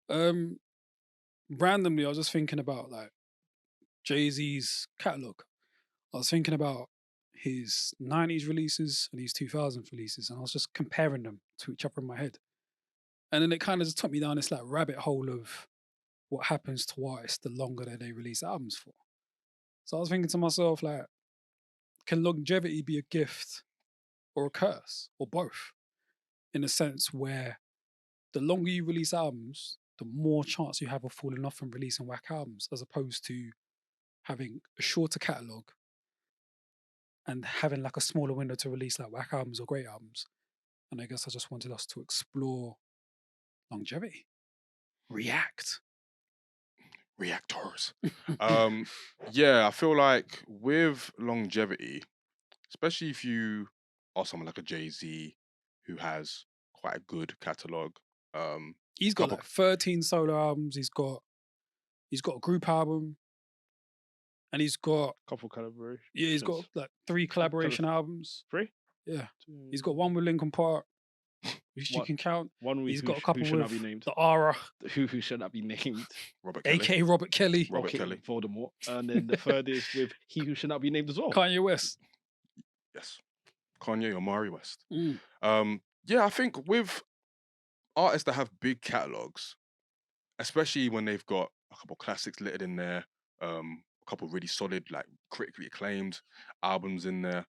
Um, Randomly, I was just thinking about like Jay-Z's catalog. I was thinking about his 90s releases and his 2000 releases, and I was just comparing them to each other in my head. And then it kind of just took me down this like rabbit hole of what happens to artists the longer that they release albums for. So I was thinking to myself, like, can longevity be a gift or a curse or both? In a sense where the longer you release albums, the more chance you have of falling off and releasing whack albums, as opposed to having a shorter catalog and having like a smaller window to release like whack albums or great albums. And I guess I just wanted us to explore longevity. React. Reactors. Um, yeah, I feel like with longevity, especially if you are someone like a Jay-Z who has quite a good catalog, He's got couple like 13 solo albums. He's got a group album, and he's got Couple collaborations. yeah, he's got like 3 collaboration albums. 3? Yeah. He's got one with Linkin Park, which you One- can count. One with He's who, got a couple who should not with be named. the Aura, Who should not be named. Robert Kelly. aka Robert Kelly, Robert Kelly. Voldemort. And then the third is with he who should not be named as well. Kanye West. Yes. Kanye or Mari West. Mm. Yeah, I think with artists that have big catalogs, especially when they've got a couple classics littered in there, a couple really solid, like critically acclaimed albums in there,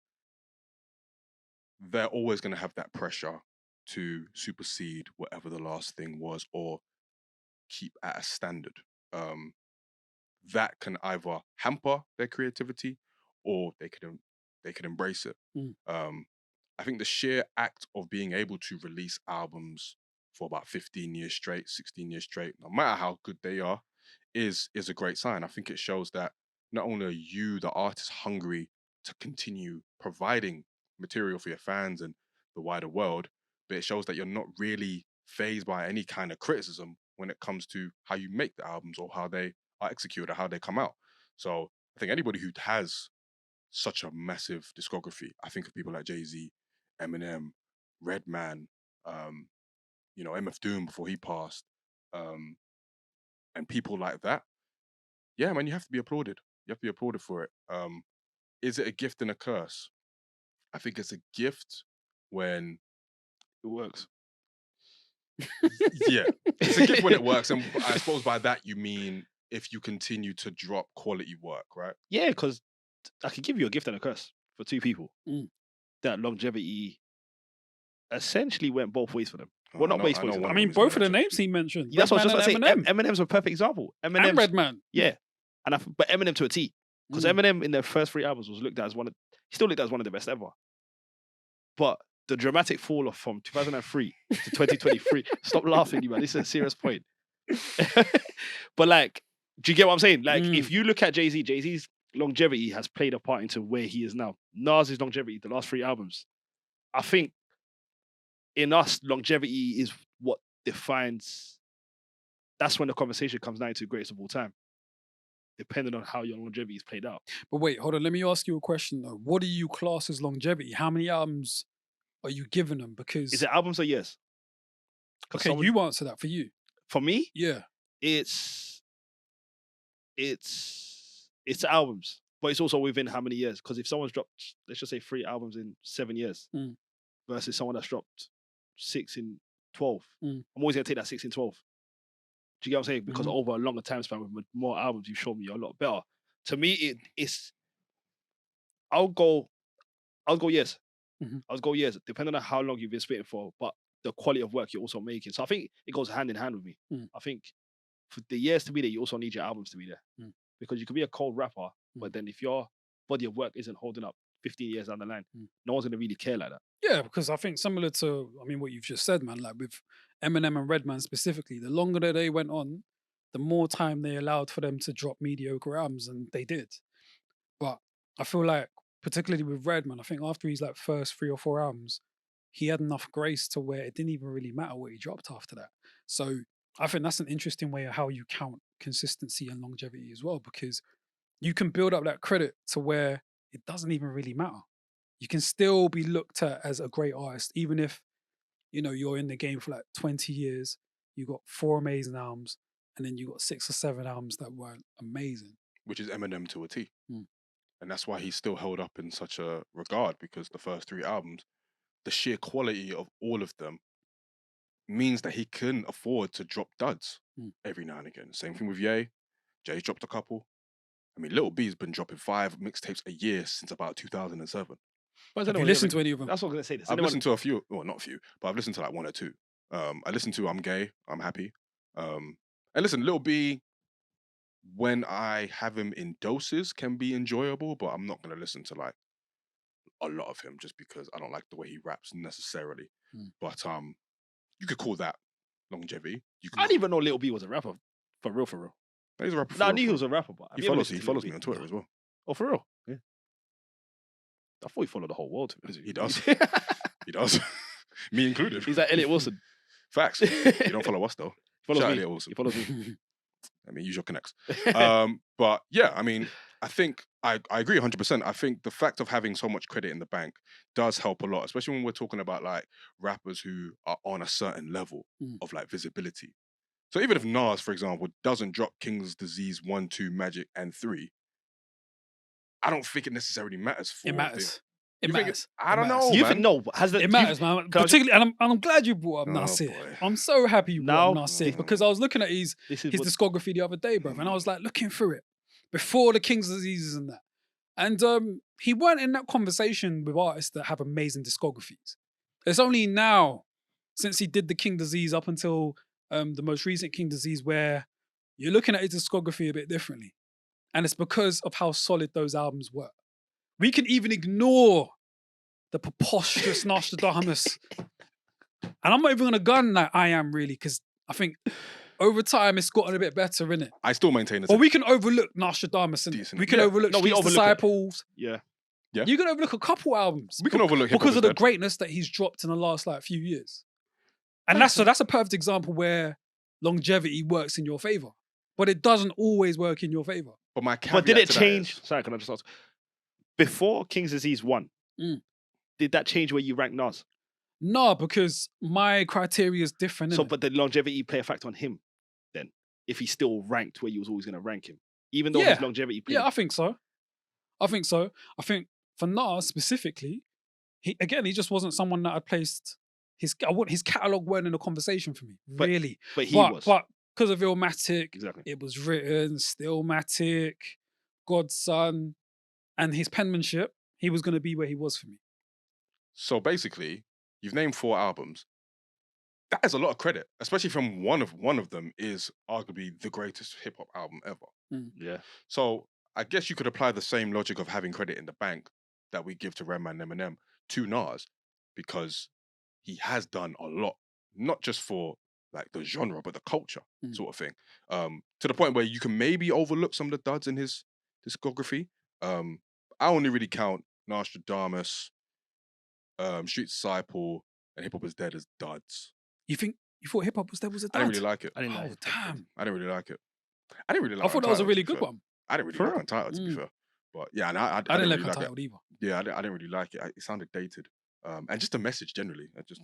they're always going to have that pressure to supersede whatever the last thing was or keep at a standard. Um, that can either hamper their creativity or they could embrace it. Mm. I think the sheer act of being able to release albums for about 15 years straight, 16 years straight, no matter how good they are, is a great sign. I think it shows that not only are you, the artist, hungry to continue providing material for your fans and the wider world, but it shows that you're not really phased by any kind of criticism when it comes to how you make the albums or how they are executed or how they come out. So I think anybody who has such a massive discography, I think of people like Jay-Z, Eminem, Redman, um, MF Doom before he passed, um, and people like that. Yeah, man, you have to be applauded. You have to be applauded for it. Is it a gift and a curse? I think it's a gift when It works. yeah, it's a gift when it works, and I suppose by that you mean if you continue to drop quality work, right? Yeah, because I could give you a gift and a curse for two people. Mm. That longevity essentially went both ways for them. Oh, Well, not I know- both I ways. know for one I them. mean, of them both of the is an names he mentioned. That's what I was just Redman about to and say. Eminem. Eminem's a perfect example. And Eminem's, Redman. yeah, but Eminem to a T. Because Mm. Eminem in their first 3 albums was looked at as he still looked at as one of the best ever. But the dramatic fall off from 2003 to 2023. Stop laughing, you man. This is a serious point. But like, do you get what I'm saying? Like, if you look at Jay-Z's longevity has played a part into where he is now. Nas's longevity, the last 3 albums, I think in us, longevity is what defines. That's when the conversation comes down to greatest of all time, depending on how your longevity is played out. But wait, hold on. Let me ask you a question though. What do you class as longevity? How many albums are you giving them? Because Is it albums or years? 'Cause okay, you answer that for you. For me, Yeah. it's albums, but it's also within how many years. Because if someone's dropped, let's just say 3 albums in 7 years, Mm. versus someone that's dropped 6 in 12, Mm. I'm always gonna take that 6 in 12. Do you get what I'm saying? Because Mhm. over a longer time span with more albums, you've shown me you're a lot better. To me, it's I'll go years. Mhm. I'll go years, depending on how long you've been spitting for, but the quality of work you're also making. So I think it goes hand in hand with me. Mm. I think for the years to be there, you also need your albums to be there. Mm. Because you could be a cold rapper, but then if your body of work isn't holding up 15 years down the line, no one's gonna really care like that. Yeah, because I think similar to, I mean, what you've just said, man, like with Eminem and Redman specifically, the longer that they went on, the more time they allowed for them to drop mediocre albums, and they did. But I feel like, particularly with Redman, I think after his like first 3 or 4 albums, he had enough grace to where it didn't even really matter what he dropped after that. So I think that's an interesting way of how you count consistency and longevity as well, because you can build up that credit to where it doesn't even really matter. You can still be looked at as a great artist, even if you're in the game for like 20 years. you got 4 amazing albums, and then you got 6 or 7 albums that weren't amazing. which is Eminem to a T. Mm. And that's why he's still held up in such a regard, because the first 3 albums, the sheer quality of all of them means that he can afford to drop duds Mm. every now and again. Same thing with Ye. Jay's dropped a couple. I mean, Little B's been dropping 5 mixtapes a year since about 2007. Have you listened to any of them? That's what I'm gonna say. Does I've anyone- listened to a few, well, not a few, but I've listened to like 1 or 2. I listened to I'm Gay, I'm Happy. And listen, Little B, when I have him in doses, can be enjoyable, but I'm not going to listen to like a lot of him just because I don't like the way he raps necessarily. Mm. But you could call that longevity. You I can. didn't even know Little B was a rapper. For real, for real. He's a rapper. No, I for knew he real. was a rapper, but have He you ever follows. listened He to follows Lil me on B? Twitter as well. Oh, for real? Yeah. I thought he followed the whole world. To be honest with He you. does. He does. Me included. He's like Elliot Wilson. Facts. You don't follow us though. Follows Shout out me. Elliot Wilson. He follows me. I mean, use your connects. But yeah, I mean, I think I agree 100%. I think the fact of having so much credit in the bank does help a lot, especially when we're talking about like rappers who are on a certain level Mm. of like visibility. So even if Nas, for example, doesn't drop King's Disease 1, 2, Magic, and 3, I don't think it necessarily matters for It matters. It You think matters. I It don't matters. know. You man. think no? Has the It matters, man. can I just- Particularly, and I'm glad you brought up Oh, Nasir. boy. I'm so happy you brought up Now- Nasir because I was looking at his This is his what, discography the other day, bruv, and I was like looking through it before the King's Diseases and that. And he weren't in that conversation with artists that have amazing discographies. It's only now, since he did the King Disease up until the most recent King Disease, where you're looking at his discography a bit differently. And it's because of how solid those albums were. We can even ignore the preposterous Nostradamus. And I'm not even gonna gun that I am really, because I think over time it's gotten a bit better, innit? I still maintain it's But we can overlook Nostradamus, and Decent. we can Yeah. overlook No, we Street's overlook it. Disciples. yeah. Yeah. You can overlook a couple albums we can overlook hip because of the greatness that he's dropped in the last like few years. And that's a perfect example where longevity works in your favor, but it doesn't always work in your favor. But my But did caveat it to that change? is- Sorry, can I just ask? Before King's Disease 1, Mm. did that change where you rank Nas? No, because my criteria is different. So, innit? but the longevity play a factor on him then, if he still ranked where you was always going to rank him, even though Yeah. his longevity played. Yeah, I think so. I think for Nas specifically, he just wasn't someone that I'd placed his catalog weren't in a conversation for me. But Really. but he was. But because of Illmatic, Exactly. it was written, Stillmatic, Godson, and his penmanship, he was gonna be where he was for me. So basically, you've named 4 albums. That is a lot of credit, especially from one of them is arguably the greatest hip hop album ever. Yeah. So I guess you could apply the same logic of having credit in the bank that we give to Redman and Eminem to Nas, because he has done a lot, not just for like the genre, but the culture Mm. sort of thing. To the point where you can maybe overlook some of the duds in his discography. I only really count Nostradamus, Street Disciple, and Hip Hop Is Dead as duds. You thought hip hop was there was a I didn't dud? really like it. I didn't Oh like it. damn! I didn't really like it. I didn't really like I thought that was a Untitled, really to be good fair. one. I didn't really For like real? Untitled, to be Mm. fair. But yeah, and I I didn't really like like it. Untitled either. Yeah, I didn't really like it. It sounded dated. And just the message generally. I just,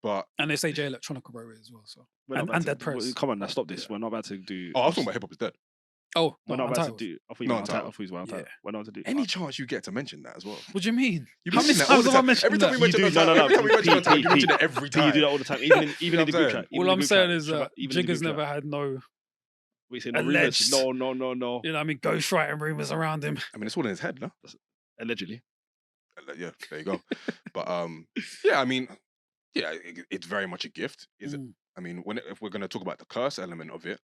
but And they say Jay Electronica wrote it as well. So We're not and about Dead to, Press. Come on, now stop this. We're not about to do. I was talking about Hip Hop Is Dead. Oh, We're no, not about to Untitled. do. I thought you No, were Untitled. I Untitled. thought you were Untitled. Yeah. We're not to do. Any chance you get to mention that as well? What do you mean? You How many mention that all times the have I time. mentioned Every time that? we mention You do- Untitled, no, every time we mention Pete, Untitled, you Pete, mention it every Do time. you do that all the time? Even in You know the what I'm group saying? chat. even All in the I'm group saying chat, is Shabbat, that even in the Jigga's group never chat. had no, We say no alleged. rumors. No. you know what I mean, ghostwriting rumors around him. I mean, it's all in his head, no? Allegedly. Yeah, there you go. But yeah, I mean, yeah, it's very much a gift. Is it? Mm. I mean, if we're going to talk about the curse element of it,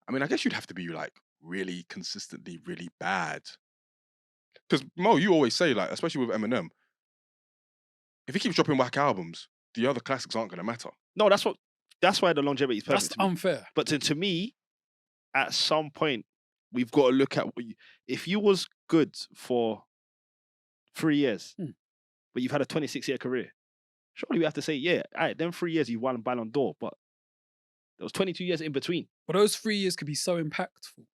I mean, I guess you'd have to be like really consistently really bad. Because Mo, you always say like, especially with Eminem, if he keeps dropping whack albums, the other classics aren't going to matter. No, that's why the longevity is perfect. That's to me. unfair. But to me, at some point, we've got to look at if you was good for 3 years, Hmm. but you've had a 26-year career, surely we have to say, yeah, all right, then 3 years you won Ballon d'Or, but there was 22 years in between. But those 3 years could be so impactful.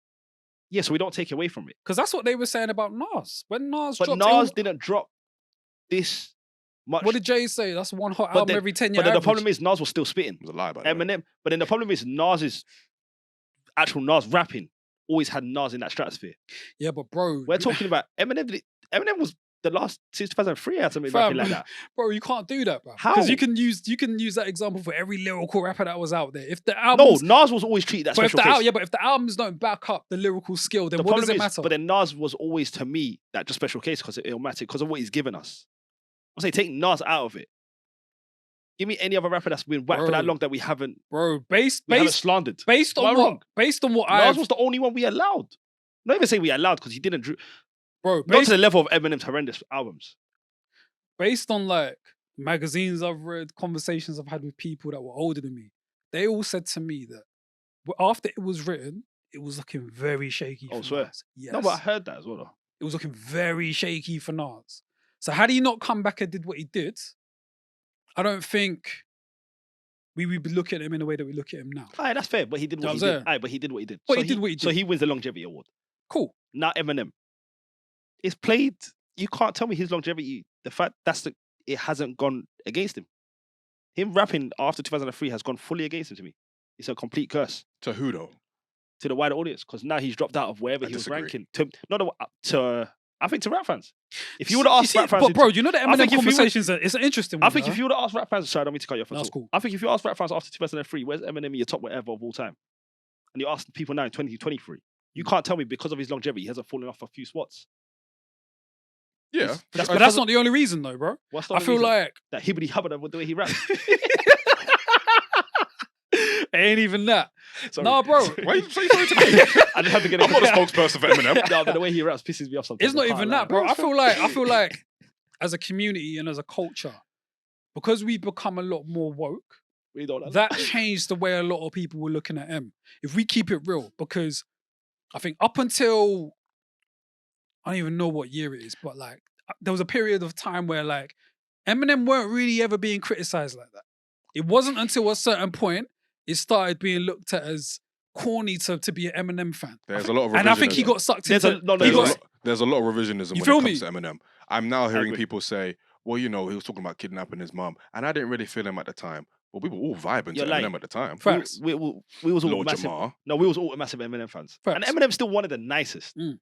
Yeah, so we don't take away from it. Because that's what they were saying about Nas. When Nas But dropped Nas Ill- didn't drop this much. What did Jay say? That's one hot But album then- every 10 year But then the average. problem is Nas was still spitting. It was a lie, by the way. Eminem. But then the problem is Nas's actual Nas rapping always had Nas in that stratosphere. Yeah, but bro, We're talking about Eminem. Eminem was the last since 2003 had something Fam, rapping like that. bro, you can't do that, bro. How? Because you can use that example for every lyrical rapper that was out there. If the No, albums, Nas was always treated that but if special the case. yeah, but if the albums don't back up the lyrical skill, then The what does problem it is, matter? but then Nas was always to me that just special case because of Illmatic, because of what he's given us. I'm saying take Nas out of it. Give me any other rapper that's been whacked for that Bro. long that we haven't Based slandered. based Am I on what wrong? based on what Nas I've was the only one we allowed. Not even say we allowed because he didn't. bro Not based, to the level of Eminem's horrendous albums. based on like magazines I've read, conversations I've had with people that were older than me, they all said to me that after it was written, it was looking very shaky. Oh, for swear. Nas. Yes. No, but I heard that as well. Though. It was looking very shaky for Nas. So had he not come back and did what he did, I don't think we would be looking at him in the way that we look at him now. Aye, that's fair, but he did what he That was did. Aye, but he did what he did. But So he did what he So did. he wins the longevity award. Cool. Not Eminem. It's played. You can't tell me his longevity. The fact it hasn't gone against him. Him rapping after 2003 has gone fully against him to me. It's a complete curse To who though? to the wider audience because now he's dropped out of wherever I he was disagree. ranking. I think to rap fans. If you would have asked rap fans, but bro, you know the I think Eminem if you would- conversations, it's an interesting one. I think if huh? you would have asked rap fans, sorry, I don't mean to cut you off at No, it's all. cool. I think if you asked rap fans after 2003, where's Eminem in your top whatever of all time? And you ask people now in 2023, you can't tell me because of his longevity, he hasn't fallen off a few spots. Yeah. That's- But that's not the only reason though, bro. What's the I only feel reason? like That hibbity hubbard with the way he raps. it ain't even that. Sorry. Nah, bro. Why are you saying sorry to me? I just have to get it. I'm not a spokesperson for Eminem. No, but the way he raps pisses me off sometimes. It's not I can't even lie. that, bro. I feel like as a community and as a culture, because we've become a lot more woke, We don't know. that changed the way a lot of people were looking at him. If we keep it real, because I think up until I don't even know what year it is, but like there was a period of time where like Eminem weren't really ever being criticized like that. It wasn't until a certain point it started being looked at as corny to be an Eminem fan. There's a lot of revisionism. And I think he got sucked There's into. a- no, no, he There's, got, a lot, there's a lot of revisionism You when feel it comes me? to Eminem. I'm now hearing agree. people say, well, you know, he was talking about kidnapping his mum, and I didn't really feel him at the time. Well, we were all vibing You're to lying. Eminem at the time. Facts. We was all Lord massive. Jamar. No, we was all massive Eminem fans. And Facts. Eminem's still one of the nicest. Mm.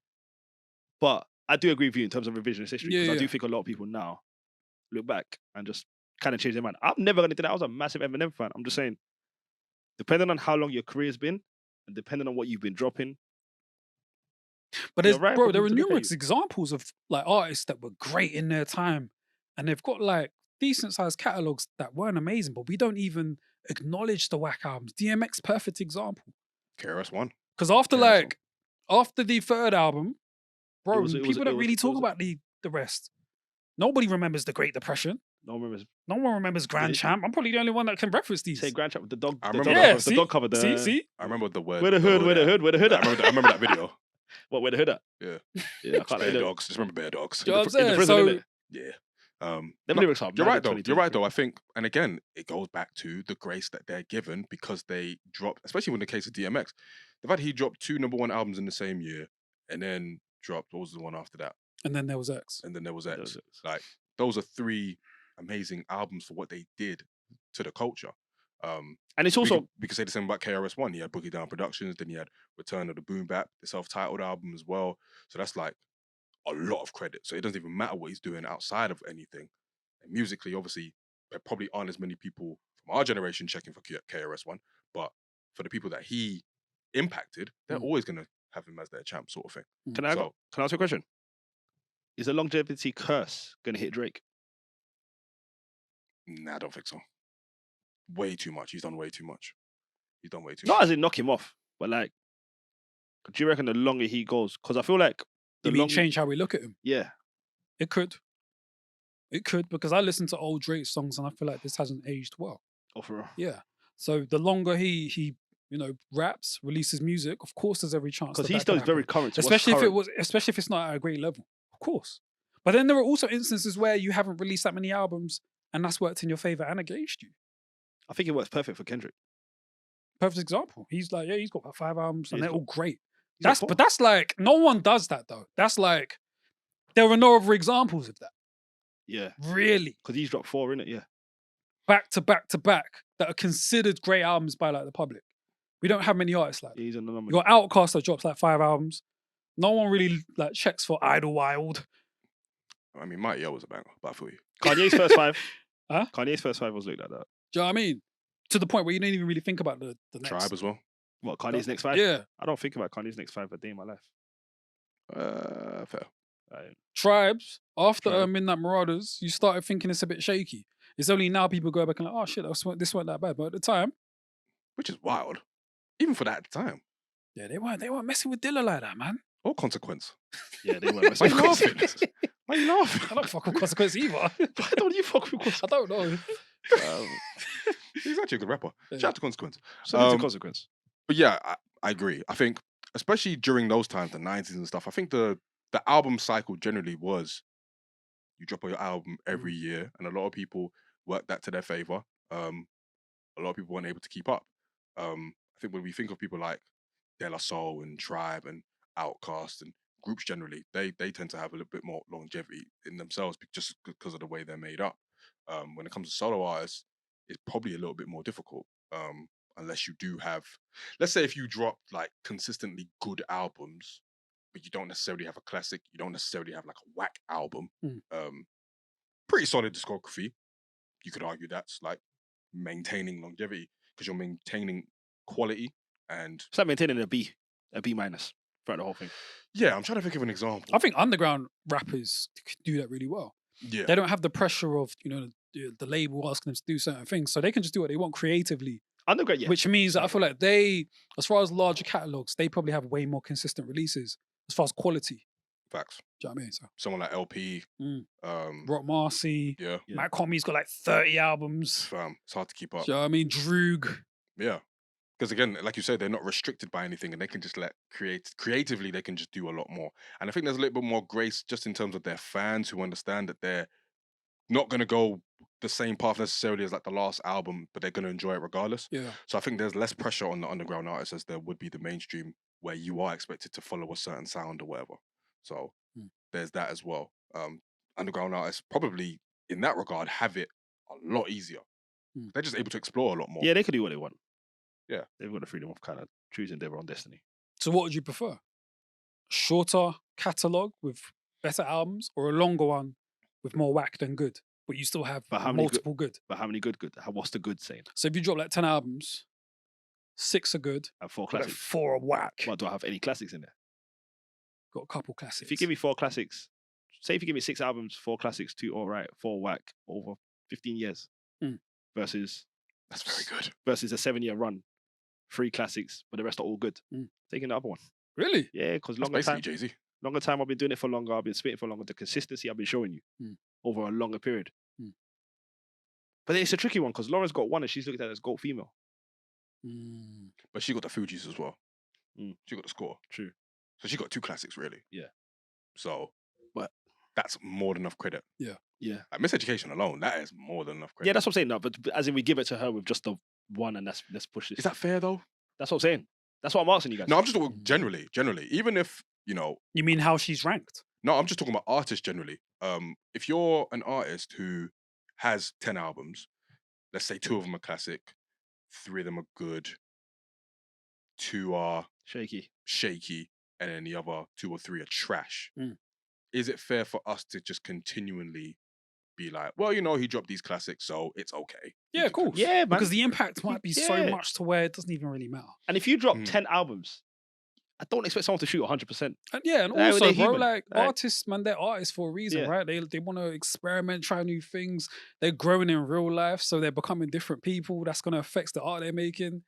But I do agree with you in terms of revisionist history because Yeah, I yeah. do think a lot of people now look back and just kind of change their mind. I'm never going to do that. I was a massive Eminem fan. I'm just saying, depending on how long your career's been and depending on what you've been dropping, But there's, You're right, bro, for there are people to look at numerous you. examples of like artists that were great in their time, and they've got like decent sized catalogs that weren't amazing, but we don't even acknowledge the whack albums. DMX, perfect example. KRS-One. Because after Yeah, that's like after the third album, bro, was- it was- people don't it was- really it talk was- about the rest. Nobody remembers the Great Depression. no one remembers. No one remembers Grand Yeah. Champ. I'm probably the only one that can reference these. Say Grand Trap with the dog. I the remember dog, that. yeah, the see, dog cover. The, see. I remember the word. Where the hood, where the hood, where the hood I at? remember that video. What, where the hood at? Yeah. Yeah, I can't Bear like dogs. Just remember bear dogs. Do you know what I'm in the saying? prison, So innit? Yeah. Them no, lyrics are you're mad right in though. You're right 2023. though. I think, and again, it goes back to the grace that they're given because they dropped, especially in the case of DMX, the fact he dropped 2 #1 albums in the same year, and then dropped what was the one after that, and then there was X. and then there was There X. was X. Like those are 3 amazing albums for what they did to the culture. And it's we also could say the same about KRS-One. He had Boogie Down Productions, then he had Return of the Boom Bap, the self-titled album as well. So that's like a lot of credit. So it doesn't even matter what he's doing outside of anything. And musically, obviously, there probably aren't as many people from our generation checking for KRS-One, but for the people that he impacted, they're always going to have him as their champ, sort of thing. can I So- ask you a question? Is a longevity curse gonna hit Drake? Nah, I don't think so. Way too much. He's done way too much. He's done way too Not much. as in knock him off, but like, do you reckon the longer he goes? Because I feel like the You mean longer, change how we look at him? yeah, It could. It could, because I listen to old Drake songs and I feel like this hasn't aged well. oh, for real. Yeah. So the longer he raps, releases music, of course there's every chance. Because that he that still could is very happen. current. To what's especially current. if it's not at a great level. Of course. But then there are also instances where you haven't released that many albums and that's worked in your favor and against you. I think it works perfect for Kendrick. Perfect example. He's like, yeah, he's got about 5 albums and He's they're all great. He's got But that's like, no one does that though. That's like, there are no other examples of that. Yeah, Really? because he's dropped 4 in it. Yeah, Back to back to back that are considered great albums by like the public. We don't have many artists like that. he's an anomaly. You got Outkast that drops like 5 albums. No one really like checks for Idlewild. I mean, Mighty O was a banger, but I feel you. Kanye's first 5. Huh? Kanye's first 5 was looked at that. Do you know what I mean? To the point where you don't even really think about the next. Tribe as well. What, Kanye's next 5? Yeah. I don't think about Kanye's next 5 a day in my life. Fair. Tribes, after Tribe. Midnight Marauders, you started thinking it's a bit shaky. It's only now people go back and like, oh shit, this weren't that bad. But at the time, Which is wild. Even for that time. yeah, they weren't messing with Dilla like that, man. Or Consequence. Yeah, they were. Why are you laughing? Why are you laughing? I don't fuck with Consequence either. Why don't you fuck with I don't know. He's actually a good rapper. Yeah. Shout out to Consequence. Something to Consequence? But yeah, I agree. I think, especially during those times, the 90s and stuff, I think the album cycle generally was you drop your album every year, and a lot of people worked that to their favor. A lot of people weren't able to keep up. I think when we think of people like De La Soul and Tribe and Outkast and groups generally, they tend to have a little bit more longevity in themselves just because of the way they're made up. When it comes to solo artists, it's probably a little bit more difficult. Unless you do have, let's say if you drop like consistently good albums, but you don't necessarily have a classic, you don't necessarily have like a whack album, pretty solid discography. You could argue that's like maintaining longevity because you're maintaining quality and It's like maintaining a B minus throughout the whole thing. yeah, I'm trying to think of an example. I think underground rappers do that really well. Yeah, They don't have the pressure of the label asking them to do certain things, so they can just do what they want creatively. Underground, yeah. Which means that I feel like they, as far as larger catalogs, they probably have way more consistent releases as far as quality. facts. Do you know what I mean? So Someone like LP, Rock Marcy, yeah, Matt Commy's got like 30 albums. fam, it's hard to keep up. Do you know what I mean? Droog. Yeah, because again, like you said, they're not restricted by anything, and they can just creatively. They can just do a lot more. And I think there's a little bit more grace just in terms of their fans who understand that they're not going to go the same path necessarily as like the last album, but they're going to enjoy it regardless. Yeah. So I think there's less pressure on the underground artists as there would be the mainstream, where you are expected to follow a certain sound or whatever. So there's that as well. Underground artists probably in that regard have it a lot easier. They're just able to explore a lot more. Yeah, they can do what they want. Yeah. They've got the freedom of kind of choosing their own destiny. So what would you prefer? Shorter catalogue with better albums or a longer one with more whack than good, but you still have But how many multiple good? But how many good? What's the good saying? So if you drop like 10 albums, 6 are good, I have 4 but like classics. 4 are whack. What, do I have any classics in there? Got a couple classics. If you give me 4 classics, say if you give me 6 albums, 4 classics, 2 all right, 4 whack over 15 years versus That's very good. versus a 7-year run, 3 classics, but the rest are all good. Taking the other one. Really? Yeah, because That's basically Jay-Z. longer time I've been doing it for longer, I've been spitting for longer, the consistency I've been showing you over a longer period. But it's a tricky one because Lauren's got one and she's looked at it as GOAT female. But she got the Fugees as well. She got the score. True. So she got 2 classics really. Yeah. So But that's more than enough credit. yeah. Like Miseducation alone, that is more than enough credit. Yeah, that's what I'm saying. No, but as in we give it to her with just the one and let's push this. Is that fair though? That's what I'm saying. That's what I'm asking you guys. No, I'm just talking generally. Even if, You mean how she's ranked? no, I'm just talking about artists generally. If you're an artist who has 10 albums, let's say 2 of them are classic, 3 of them are good, 2 are Shaky. shaky, and then the other 2 or 3 are trash. Is it fair for us to just continually be like, well, he dropped these classics, so it's okay? Yeah, of course. Yeah, man. Because the impact might be so Yeah. much to where it doesn't even really matter. And if you drop 10 albums, I don't expect someone to shoot 100%. And yeah, and They're also, bro, human. like Like- artists, man, they're artists for a reason, Yeah. right? They want to experiment, try new things. They're growing in real life, so they're becoming different people. That's going to affect the art they're making.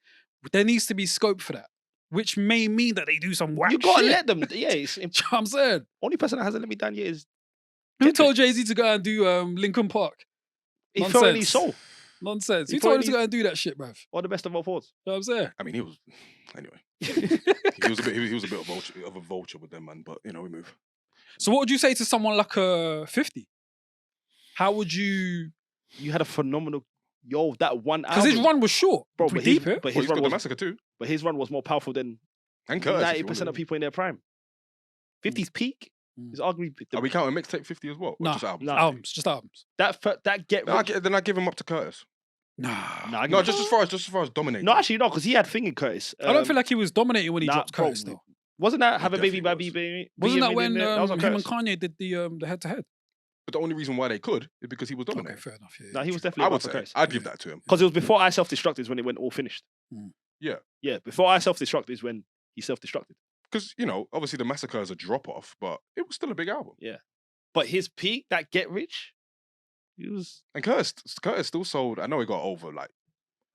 There needs to be scope for that, which may mean that they do some whack You gotta shit. let them. Yeah, it's Do you know what I'm saying? only person that hasn't let me down yet is Who told Jay-Z to go and do Linkin Park? he felt in his Nonsense. soul. Nonsense. He Who told him probably- to go and do that shit, bruv? Or the best of all fours. You know what I'm saying? I mean, he was anyway. he was a bit of a vulture with them, man. But we move. So what would you say to someone like a 50? How would you... You had a phenomenal that one album. Because his run was short. Bro, If we but his, deep it. but Well, his he's run got the was Massacre too, but his run was more powerful than and Curtis. 90% of people in their prime. 50's peak. It's arguably Are we counting mixtape 50 as well? Or Nah, just albums? nah. albums, just albums. that get Then rich. I give him up to Curtis. Nah. Nah, I give No, him- just as far as dominating. no, actually, no, because he had thing in Curtis. I don't feel like he was dominating when he nah, dropped bro, Curtis though. Wasn't that He Have a Baby, definitely Baby, was. Be Wasn't a that when Millionaire? That was on him and Curtis. Kanye did the head to head? But the only reason why they could is because he was Okay, dominating. fair enough. Yeah, No, he was true. definitely I above would say Curtis. I'd give that to him. Because it was before I Self-Destructed is when it went all finished. Yeah. Yeah, before I Self-Destructed is when he self-destructed. Because, obviously the Massacre is a drop off, but it was still a big album. But his peak, that Get Rich, he was... And Curtis still sold, I know he got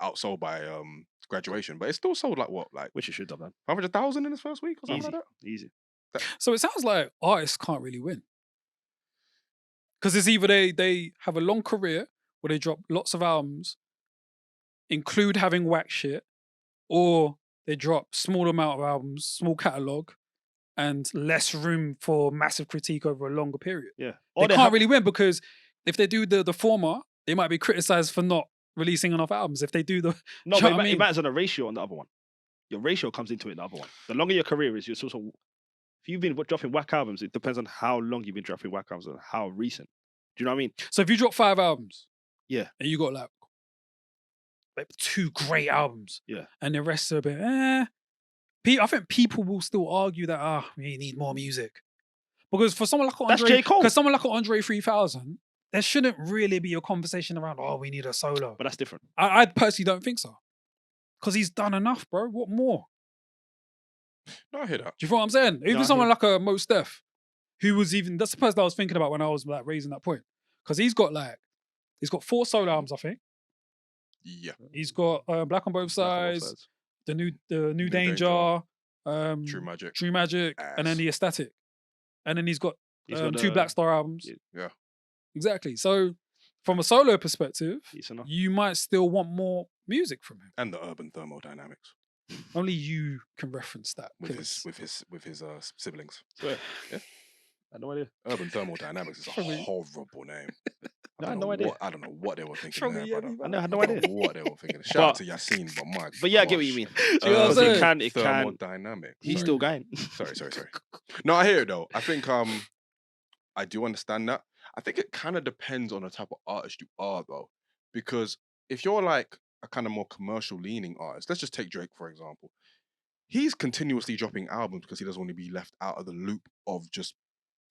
outsold by Graduation, but it still sold Which it should have done. 100,000 in his first week or something like that. Easy. So it sounds like artists can't really win. Because it's either they have a long career where they drop lots of albums, include having whack shit, or they drop small amount of albums, small catalogue, and less room for massive critique over a longer period. Yeah. They can't really win because if they do the former, they might be criticized for not releasing enough albums. If they do the No, do you but know what I mean? it matters on the ratio on the other one. Your ratio comes into it in the other one. The longer your career is, you're sort of... If you've been dropping whack albums, it depends on how long you've been dropping whack albums and how recent. Do you know what I mean? So if you drop 5 albums, Yeah. and you got like 2 great albums, Yeah. and the rest are a bit, I think people will still argue that we need more music because for someone like That's Andre, J. Cole. because someone like Andre 3000, there shouldn't really be a conversation around we need a solo. But that's different. I personally don't think so because he's done enough, bro. What more? No, I hear that. Do you feel what I'm saying? Even I someone hear- like a Mos Def, who was that's the person I was thinking about when I was like raising that point, because he's got 4 solo albums, I think. Yeah. He's got Black on Both Sides, the new Danger, True Magic. True Magic, and then Ass. The Aesthetic, and then he's got He's got 2 Black Star albums. Yeah. Exactly. So from a solo perspective, Decent enough. you might still want more music from him. And the urban thermodynamics Only you can reference that. with 'cause- his siblings. Swear. Yeah. I had no idea. Urban thermodynamics is a Probably. horrible name. No, I had no idea. I don't know what they were thinking Probably, there, yeah, brother. me, I know, I had no I don't idea. know what they were thinking. Shout out to Yassine, but my But yeah, I get what you gosh. mean. Do you know what I'm Because saying? it can. Thermodynamics. He's Sorry. still going. Sorry. No, I hear it though. I think I do understand that. I think it kind of depends on the type of artist you are though. Because if you're like a kind of more commercial leaning artist, let's just take Drake for example. He's continuously dropping albums because he doesn't want to be left out of the loop of just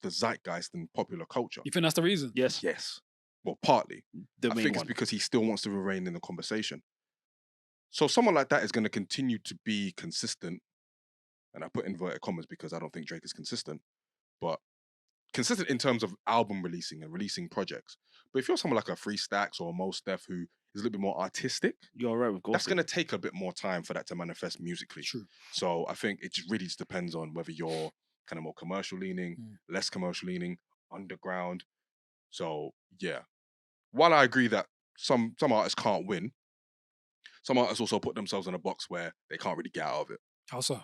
the zeitgeist and popular culture. You think that's the reason? Yes. Yes. Well, partly. The I main think one. it's because he still wants to remain in the conversation. So someone like that is going to continue to be consistent. And I put inverted commas because I don't think Drake is consistent. But consistent in terms of album releasing and releasing projects. But if you're someone like a Free Stacks or a Mos Def who is a little bit more artistic, You're right with Ghosted. that's going to take a bit more time for that to manifest musically. True. So I think it just really just depends on whether you're kind of more commercial leaning, less commercial leaning, underground. So yeah, while I agree that some artists can't win, some artists also put themselves in a box where they can't really get out of it. How so?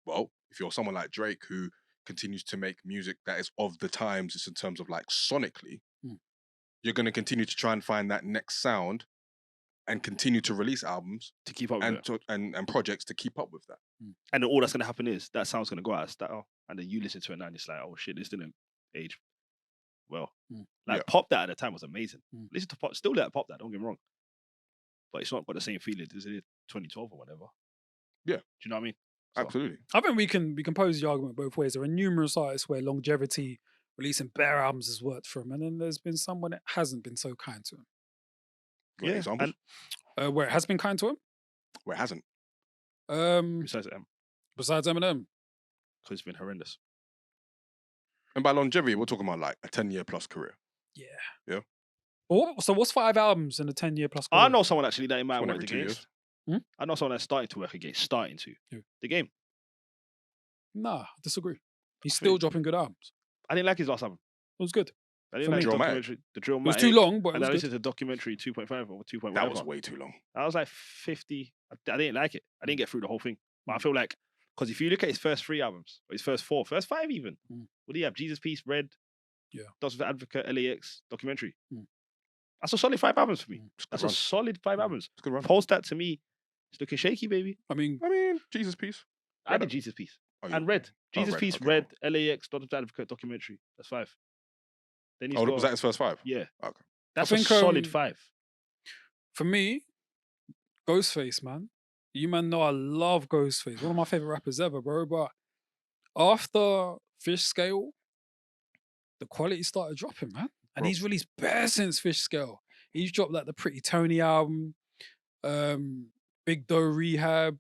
Well, if you're someone like Drake who continues to make music that is of the times, just in terms of like sonically, you're going to continue to try and find that next sound and continue to release albums to keep up with it. and projects to keep up with that. And then all that's going to happen is that sound's going to go out of style. And then you listen to it now and it's like, oh shit, this didn't age well. Like Yeah. Pop That at the time was amazing. Listen to Pop, still let Pop That, don't get me wrong. But it's not got the same feeling as it did 2012 or whatever. Yeah. Do you know what I mean? So, Absolutely. I think we can pose the argument both ways. There are numerous artists where longevity, releasing bare albums has worked for them, and then there's been someone that hasn't been so kind to him. Got any Yeah, examples? Where it has been kind to him. Where it hasn't. Besides M, Besides Eminem. because it's been horrendous. And by longevity, we're talking about like a 10-year plus career. Yeah. Yeah. So what's 5 albums in a 10-year plus? I know someone actually that it might One work every 2 against. Hmm? I know someone that's starting to work against. Who? The Game. Nah, I disagree. He's I still think- dropping good albums. I didn't like his last album. It was good. I didn't For like me. the Drillmatic. documentary. The Drill It was too long, but it And I was listened good. to the documentary 2.5 or 2. That was way too long. I was like 50. I didn't like it. I didn't get through the whole thing. But I feel like, because if you look at his first 3 albums, or his first 4, first 5 even, what do you have? Jesus Peace, Red, Yeah. Doctor the Advocate, LAX, documentary. Mm. That's a solid 5 albums for me. It's a good That's a run. solid 5 albums. It's a good run. Post that to me, it's looking shaky, baby. I mean, Jesus Peace. I did Jesus Peace. Oh, and Red. Jesus Red, Peace, okay, Red, LAX, Doctor Advocate documentary. That's 5. Then he's Oh, got was that his first 5? yeah. Okay. That's think, a solid 5. For me, Ghostface, man. You man know I love Ghostface. One of my favorite rappers ever, bro. But after Fish Scale, the quality started dropping, man. And Bro. he's released bare since Fish Scale. He's dropped like the Pretty Tony album, Big Doe Rehab.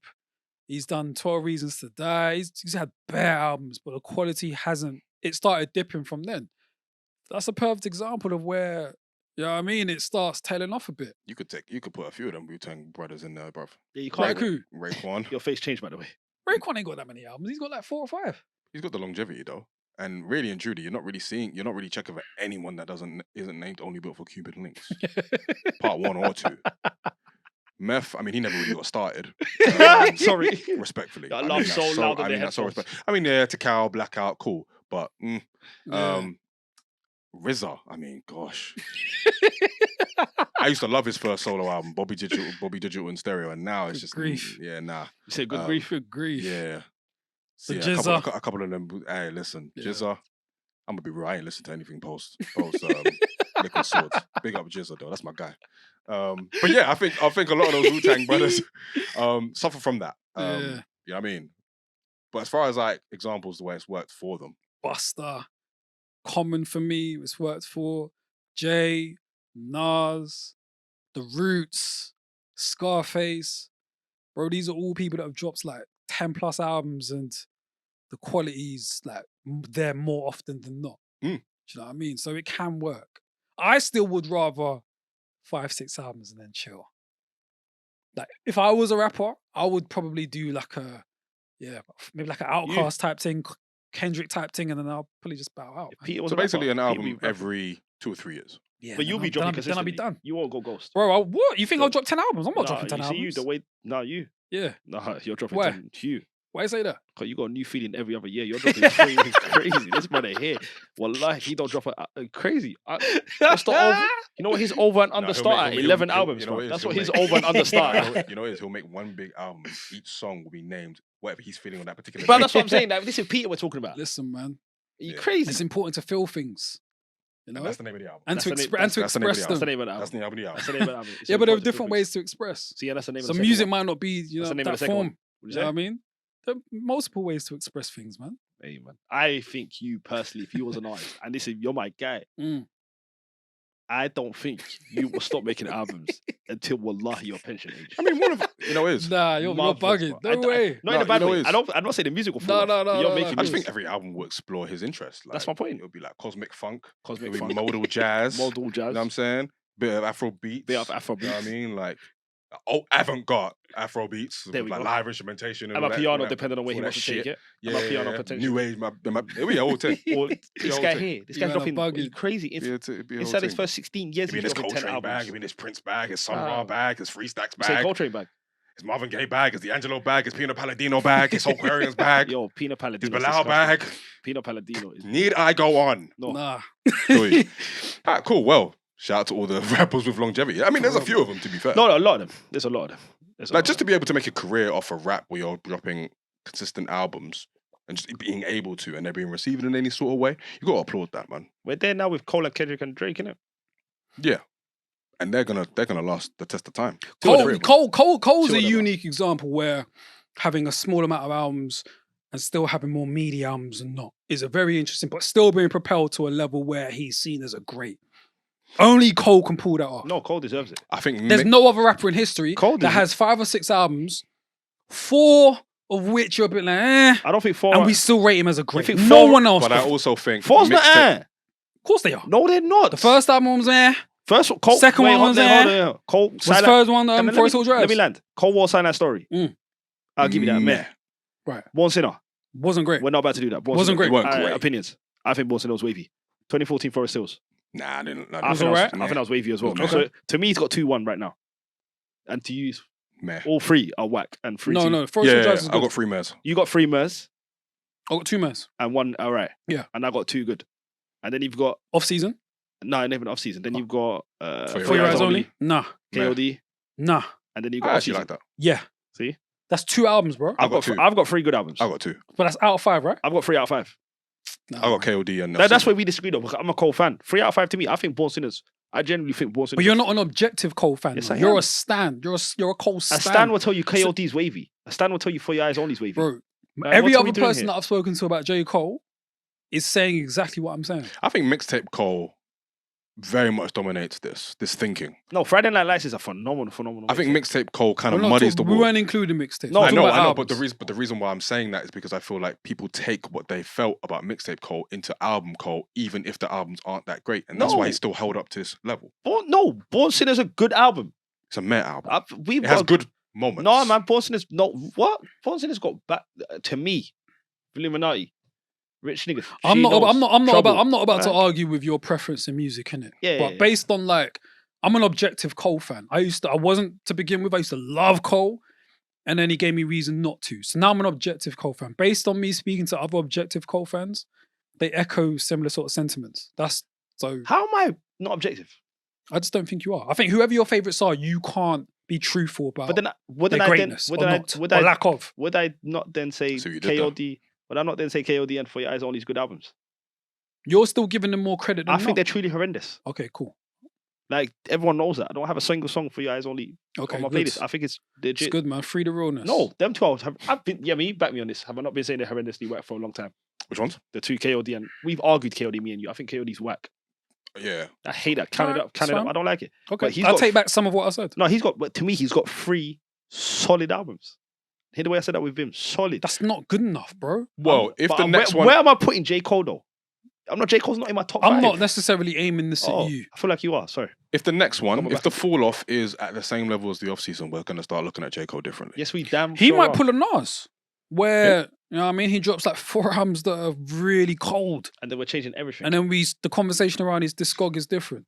He's done 12 Reasons to Die. He's had bare albums, but the quality hasn't. It started dipping from then. That's a perfect example of where, you know what I mean, it starts tailing off a bit. You could put a few of them Wu-Tang brothers in there, bruv. Yeah, you Like can't. who? Raekwon. Your face changed, by the way. Raekwon ain't got that many albums. He's got like 4 or 5. He's got the longevity though. And really and truly, you're not really checking for anyone that isn't named Only Built for Cupid Links. Part 1 or 2. Meth, I mean, he never really got started. Sorry. Respectfully. I mean, laugh that's so loud on I the mean, that's so headphones. respect. I mean, yeah, Takao, Blackout, cool. But Yeah. RZA, I mean, gosh. I used to love his first solo album, Bobby Digital and Stereo, and now it's Good just grief. yeah, nah. You said good grief. Good grief. Yeah. The Yeah, Jizza. a couple of them. Hey, listen, Yeah. Jizza. I'm gonna be real. I ain't listen to anything post Liquid Swords. Big up Jizza though. That's my guy. But yeah, I think a lot of those Wu-Tang brothers suffer from that. Yeah. You know what I mean? But as far as like examples, the way it's worked for them, Buster. Common for me, it's worked for. Jay, Nas, The Roots, Scarface. Bro, these are all people that have dropped like 10 plus albums and the quality's like there more often than not. Mm. Do you know what I mean? So it can work. I still would rather 5, 6 albums and then chill. Like if I was a rapper, I would probably do like maybe like an Outkast type thing, Kendrick type thing, and then I'll probably just bow out. If Peter was so a rapper, basically an Peter would album be a rapper. every 2 or 3 years. Yeah, But you'll be dropping then I'll be consistently. done. You won't go ghost. Bro, what? You think No. I'll drop 10 albums? I'm not Nah, dropping 10 you albums. see you the way. Nah, you. Yeah. Nah, you're dropping Why? 10. You. Why you say that? Cause you got a new feeling every other year. You're dropping 3 crazy. This brother here, wallahi, he don't drop a crazy. What's the over? You know what his over and under Nah, start at? 11 he'll- albums, you know bro. what it is, That's he'll what his make- over and under start You know, at. you know what it is? He'll make one big album. Each song will be named whatever he's feeling on that particular Bro, day. that's what I'm saying. Like, this is Peter we're talking about. Listen, man. You Yeah. crazy. It's important to feel things. You know? And that's the name of the album. And That's to, the name- and to that's the name of the express That's the them. name of the album. That's the name of the album. That's the name of the album. It's Yeah, but there are important to different feel ways to express. things. See, yeah, that's the name of So the second music one. might not be, you That's know, the name of that the second form. one. What'd You know what I you say? mean? There are multiple ways to express things, man. Hey, man. I think you personally, if you was an artist, and this is you're my guy, Mm. I don't think you will stop making albums until wallahi your pension age. I mean, one of you know is. Nah, you're Marvelous, bugging. bro. No way. Not in a No, bad you know way. is- I'm not saying the music will No, fall off, no, but no, you're no, making no. I just music. think every album will explore his interest. That's my point. It'll be like cosmic funk, Cosmic it'll funk, be modal jazz. modal jazz, You know what I'm saying? Bit of Afro beats. bit of Afro You know what I beats. mean? Like avant-garde Afro beats. There With we like go. live instrumentation. And all my that- piano, all that- depending on where he all wants that to take shit. it. Yeah, And my piano yeah, potential. New age, yeah, all thing. Or Yeah, this all guy thing. here, this You guy's man are dropping bugging. crazy. It'd be a whole Inside his thing. first 16 years, It'd be he's in his dropping 10 Coltrane bag, albums. it'd be in his Prince bag, his Sun Ra Wow. bag, his Free Stacks You say bag, Coltrane bag. his Marvin Gaye bag, his D'Angelo bag, his Pino Palladino bag, his Aquarius bag, Yo, Pino his Palladino. Bilal bag. Pino Palladino is Need I go on? no. Nah. Sweet. All right, cool. Well, shout out to all the rappers with longevity. I mean, there's a few of them, to be fair. No, a lot of them. There's a lot of them. There's a lot Like, of just them. to be able to make a career off of rap where you're dropping consistent albums and just being able to, and they're being received in any sort of way, you got to applaud that, man. We're there now with Cole and Kendrick and Drake, innit? Yeah. And they're gonna last the test of time. Two of them. Cole's Two a of them are. unique example where having a small amount of albums and still having more media albums and not is a very interesting, but still being propelled to a level where he's seen as a great. Only Cole can pull that off. No, Cole deserves it. I think There's no other rapper in history Cole that does- has 5 or 6 albums, 4 of which you're a bit like, eh, I don't think four. and we still rate him as a great. think No four- one else. but I Of also think Four's not mixtape- course they are. No, they're not. The first album was eh. First one, Cole. Second wait, one hold was on, there. hold on, hold on. Cole. Was Silent- first one and then Forest Hill let me Drive. land. Cole War Silent Story. Mm. I'll give you that. Meh. Meh. Right. Born Sinner. Wasn't great. We're not about to do that. Born Wasn't Sinner. great. Weren't great. Opinions. I think Born Sinner was wavy. 2014 Forest Hills. Nah, I didn't. I was think alright. I think that was wavy as well. It was So to me, he's got 2-1 right now. And to you, Meh. all 3 are whack and 3. No, Forest Hill Yeah, Drive is I good. got 3 Mers. You got 3 Mers I got 2 Mers. and 1 alright. Yeah. And I got 2 good. And then you've got Off season. no, never off season. Then you've got For For your eyes only. Nah. KOD. Nah. And then you I got off actually season. like that. Yeah. See? That's 2 albums, bro. I've got two. I've got 3 good albums. I got 2. But that's out of 5, right? I've got 3 out of 5. Nah, I got man. KOD and That's where we disagree though. Because I'm a Cole fan. 3 out of 5 to me. I think Born Sinners. I genuinely think Born Sinners. But you're not an objective Cole fan. Yes, man. I You're am. a stan. You're a Cole A stan. Stan will tell you KOD's wavy. A Stan will tell you For Your Eyes Only's wavy. Bro, Man, every what are we other doing person here? that I've spoken to about J. Cole is saying exactly what I'm saying. I think mixtape Cole very much dominates this thinking. No, Friday Night Lights is a phenomenal. I think mixtape Cole kind of We're not muddies talk- the We water. weren't including mixtapes. No, We're I talking know, about but albums. the reason why I'm saying that is because I feel like people take what they felt about mixtape Cole into album Cole, even if the albums aren't that great, and that's why No. he's still held up to this level. Born Sinners is a good album. It's a meh album. We've It has got good moments. No, man, Born Sinners. No, what? Born Sinners got back to me. Illuminati, rich niggas. I'm not about to Like, argue with your preference in music, innit? Yeah, But yeah. based on like, I'm an objective Cole fan. I wasn't to begin with. I used to love Cole, and then he gave me reason not to. So now I'm an objective Cole fan. Based on me speaking to other objective Cole fans, they echo similar sort of sentiments. That's so. How am I not objective? I just don't think you are. I think whoever your favorites are, you can't be truthful about But then wouldn't their I then greatness or wouldn't not, I or lack of. would I not then say So you did that. KOD? Would I not then say KOD and For Your Eyes Only's good albums? You're still giving them more credit than I think not. they're truly horrendous. Okay, cool. Like everyone knows that. I don't have a single song For Your Eyes Only Okay, on my good. playlist. I think it's It's legit. good, man. Free the realness. No, them 12 have. I've been. Yeah, me back me on this. Have I not been saying they're horrendously whack for a long time? Which ones? The 2 KOD and we've argued KOD, me and you. I think KOD's whack. Yeah. I hate that. Count it Alright, up. Count it's it up. fine. I don't like it. Okay, But he's I'll got- take back some of what I said. No, but to me, he's got 3 solid albums. Hear the way I said that with him? Solid. That's not good enough, bro. Well, if But the next where, one, Where am I putting J. Cole though? I'm not. J. Cole's not in my top 5. I'm not necessarily aiming this Oh, at you. I feel like you are. Sorry. if the next one, Come on if back. the fall off is at the same level as the off season, we're gonna start looking at J Cole differently. Yes, we damn. He sure might are. pull a Nas where, you know what I mean? He drops like 4 albums that are really cold. And then we're changing everything. And then the conversation around his discog is different.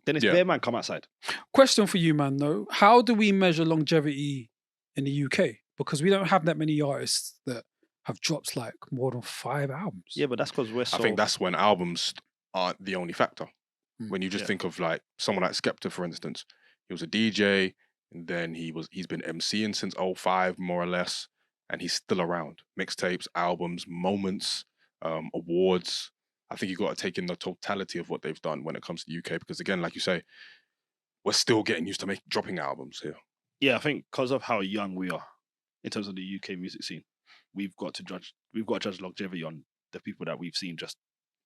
Then it's Yeah. Bear Man come outside. Question for you, man, though. How do we measure longevity in the UK? Because we don't have that many artists that have dropped like more than 5 albums. Yeah, but that's because we're so. I think that's when albums aren't the only factor. Mm, When you just yeah. think of like someone like Skepta, for instance, he was a DJ, and then he's been MCing since 05, more or less, and he's still around. Mixtapes, albums, moments, awards. I think you got to take in the totality of what they've done when it comes to the UK, because again, like you say, we're still getting used to dropping albums here. Yeah, I think because of how young we are in terms of the UK music scene, we've got to judge longevity on the people that we've seen just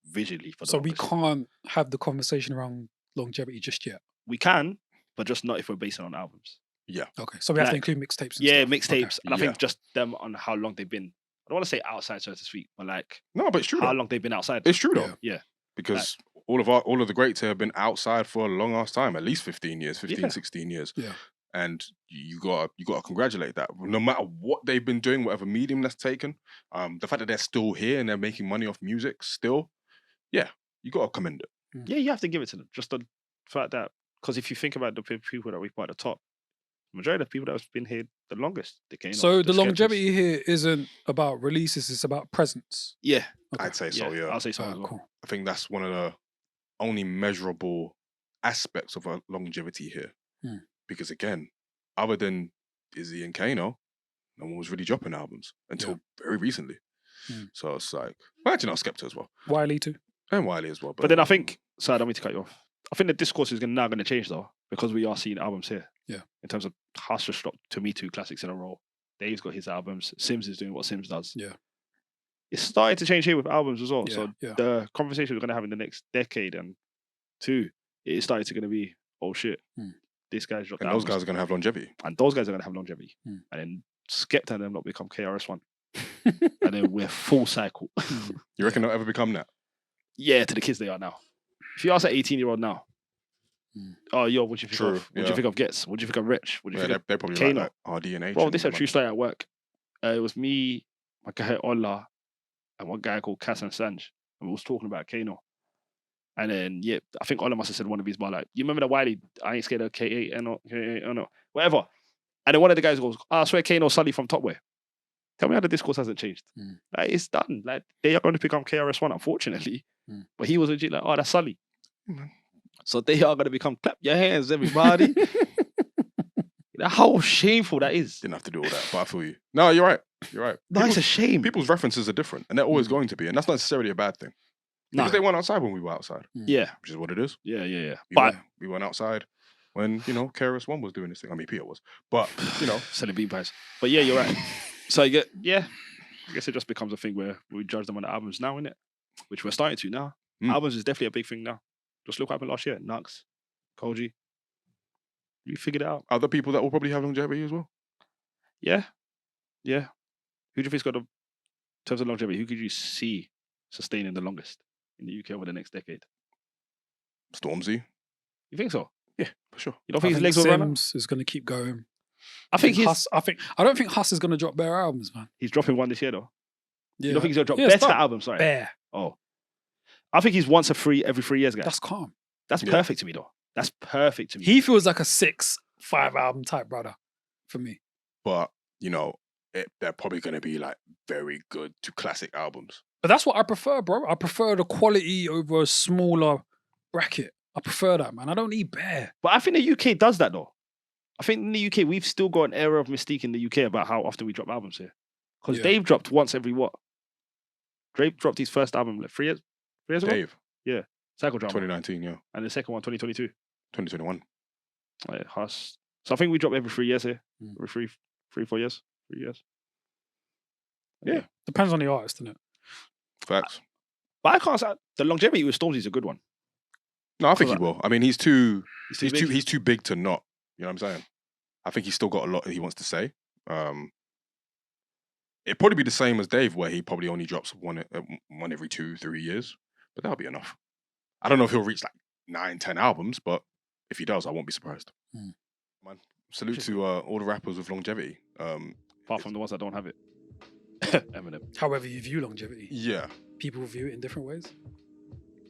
visually for the So we longest. can't have the conversation around longevity just yet. We can, but just not if we're basing on albums. Okay. So we have to Like, include mixtapes. And Yeah, stuff. mixtapes, and I Yeah. think just them on how long they've been. I don't want to say outside, so to speak, but like No, but it's true. how Though. long they've been outside. It's true though. Yeah. Yeah. Because all of the greats here have been outside for a long ass time, at least 15 years, 16 years. Yeah. And you gotta congratulate that. No matter what they've been doing, whatever medium that's taken, the fact that they're still here and they're making money off music still, yeah, you gotta commend it. Yeah, you have to give it to them. Just the fact that, because if you think about the people that we've put at the top, majority of people that have been here the longest, they came. So the longevity here isn't about releases, it's about presence. Yeah, Okay. I'd say so, yeah. I'll say so as well. Cool. I think that's one of the only measurable aspects of a longevity here. Hmm. Because again, other than Izzy and Kano, no one was really dropping albums until very recently. Hmm. So it's like, well, actually, not Skepta as well, Wiley too. and Wiley as well. But then I think, sorry, I don't mean to cut you off. I think the discourse is now going to change though, because we are seeing albums here. Yeah. In terms of Hush just dropped to me 2 classics in a row. Dave's got his albums. Sims is doing what Sims does. Yeah. It's starting to change here with albums as well. Yeah, So yeah. the conversation we're going to have in the next decade and 2, it is starting to going to be, oh shit, Hmm. this guy's dropped and those albums. guys are gonna have longevity. And those guys are going to have longevity. Hmm. And then Skepta and them not become KRS1. And then we're full cycle. You reckon they'll ever become that? Yeah, to the kids they are now. If you ask an 18-year-old now, Mm. oh, yo, what do you think True, of? What do yeah. you think of Gets? What do you think of Rich? What do you Yeah, think they probably Kano. like that RD and H. Bro, and this is a all true that. story at work. It was me, my guy Ola, and one guy called Cass and Sanj, and we was talking about Kano. And then, yeah, I think Ola must have said one of his bar, like, you remember the Wiley, I ain't scared of K8, no, whatever. And then one of the guys goes, I swear Kano's Sully from Top Way. Tell me how the discourse hasn't changed. Mm. Like, it's done. Like, they are going to become KRS1, unfortunately. Mm. But he was legit like, oh, that's Sully. Mm. So they are going to become, clap your hands, everybody. How shameful that is. Didn't have to do all that, but I feel you. No, you're right. You're right. No, it's a shame. People's references are different, and they're always going to be, and that's not necessarily a bad thing. No. Because they weren't outside when we were outside, Yeah. which is what it is. Yeah. But we weren't outside when, KRS-One was doing this thing. I mean, Peter was. But, selling bean pies. But yeah, you're right. So I guess it just becomes a thing where we judge them on the albums now, innit? Which we're starting to now. Albums is definitely a big thing now. Just look what happened last year. Nux, Koji. You figured it out. Other people that will probably have longevity as well. Yeah. Who do you think's got in terms of longevity? Who could you see sustaining the longest in the UK over the next decade? Stormzy. You think so? Yeah, for sure. You don't I think his think legs will run out? Sims is going to keep going. I think Huss. I don't think Huss is going to drop better albums, man. he's dropping one this year though. Yeah. You don't think he's gonna drop Yeah, better stop. albums? Sorry. Bear. Oh. I think he's every 3 years, guys. That's calm. That's Yeah. perfect to me though. That's perfect to me. He feels like a 6-5 album type brother for me. But, they're probably going to be like very good to classic albums. But that's what I prefer, bro. I prefer the quality over a smaller bracket. I prefer that, man. I don't need Bear. But I think the UK does that though. I think in the UK we've still got an era of mystique in the UK about how often we drop albums here. Because Yeah. Dave dropped once every what? Drake dropped his first album like 3 years ago? Dave, Psychodrama. 2019, yeah. And the second one, 2022. 2021. Huss. So I think we drop every 3 years here. Mm. Every 4 years. 3 years. Yeah. Depends on the artist, innit? Facts. But I can't say the longevity with Stormzy is a good one. No, I think he Cause will. I mean, he's too He's too big. he's too big to not. You know what I'm saying? I think he's still got a lot that he wants to say. It'd probably be the same as Dave, where he probably only drops one every 2-3 years, but that'll be enough. I don't know if he'll reach like 9-10 albums, but if he does, I won't be surprised. Mm. Man, salute to all the rappers with longevity. Apart from the ones that don't have it. Eminem. However you view longevity. Yeah, People view it in different ways.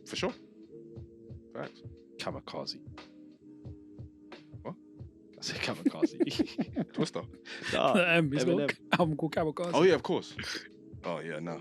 for sure. Facts. Kamikaze. What? I said Kamikaze. Twister. Nah, He's got Eminem. an album called Kamikaze. Oh yeah, of course. Oh yeah, no.